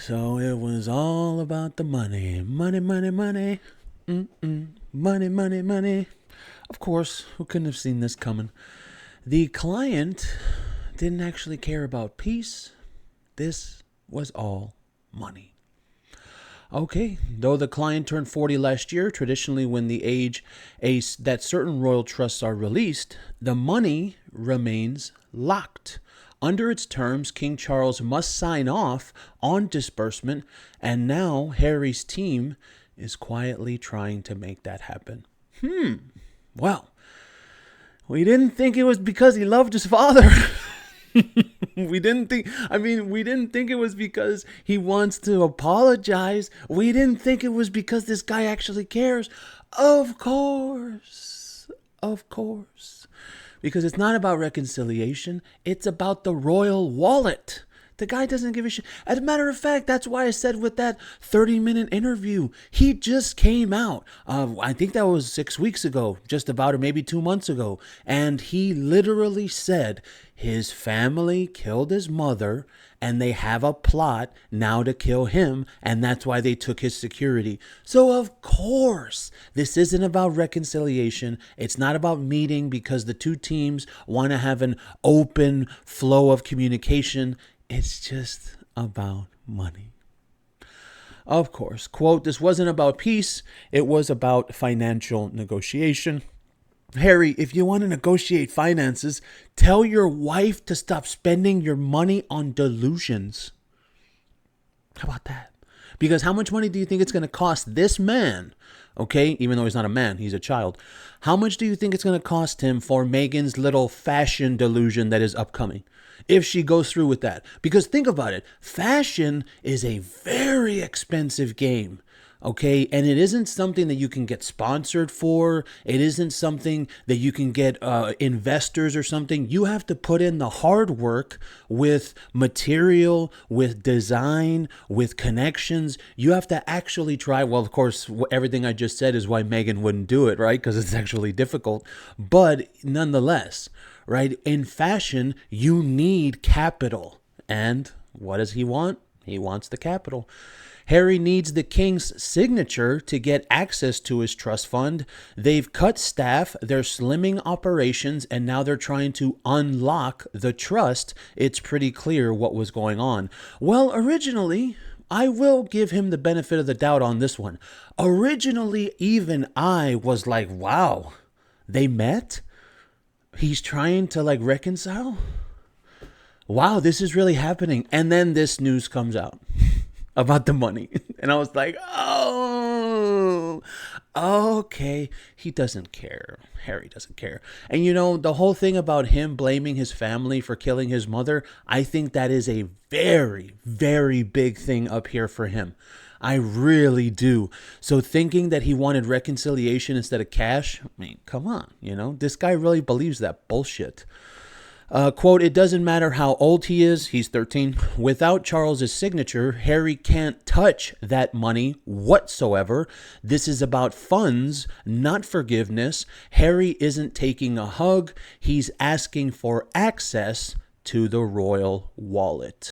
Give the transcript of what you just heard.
So it was all about the money. Money, money, money. Money, money, money. Of course, who couldn't have seen this coming? The client didn't actually care about peace. This was all money. Okay, though the client turned 40 last year, traditionally when the age that certain royal trusts are released, the money remains locked. Under its terms, King Charles must sign off on disbursement, and now Harry's team is quietly trying to make that happen. Well, we didn't think it was because he loved his father. We didn't think it was because he wants to apologize. We didn't think it was because this guy actually cares. Of course. Because it's not about reconciliation. It's about the royal wallet. The guy doesn't give a shit. As a matter of fact, that's why I said with that 30-minute interview, he just came out. I think that was 6 weeks ago, just about, or maybe 2 months ago. And he literally said his family killed his mother and they have a plot now to kill him. And that's why they took his security. So of course, this isn't about reconciliation. It's not about meeting because the two teams want to have an open flow of communication. It's just about money. Of course, quote, this wasn't about peace. It was about financial negotiation. Harry, if you want to negotiate finances, tell your wife to stop spending your money on delusions. How about that? Because how much money do you think it's going to cost this man? Okay, even though he's not a man, he's a child. How much do you think it's going to cost him for Meghan's little fashion delusion that is upcoming? If she goes through with that. Because think about it. Fashion is a very expensive game. Okay, and it isn't something that you can get sponsored for. It isn't something that you can get investors or something. You have to put in the hard work with material, with design, with connections. You have to actually try. Well, of course, everything I just said is why Meghan wouldn't do it, right? Because it's actually difficult. But nonetheless, right, in fashion, you need capital. And what does he want? He wants the capital. Harry needs the king's signature to get access to his trust fund. They've cut staff, they're slimming operations, and now they're trying to unlock the trust. It's pretty clear what was going on. Well, originally, I will give him the benefit of the doubt on this one. Originally, even I was like, wow, they met? He's trying to reconcile? Wow, this is really happening. And then this news comes out about the money. And I was like, oh, okay. He doesn't care. Harry doesn't care. And the whole thing about him blaming his family for killing his mother, I think that is a very, very big thing up here for him. I really do. So thinking that he wanted reconciliation instead of cash, I mean, come on, this guy really believes that bullshit. Quote, it doesn't matter how old he is, he's 13. Without Charles's signature, Harry can't touch that money whatsoever. This is about funds, not forgiveness. Harry isn't taking a hug. He's asking for access to the royal wallet.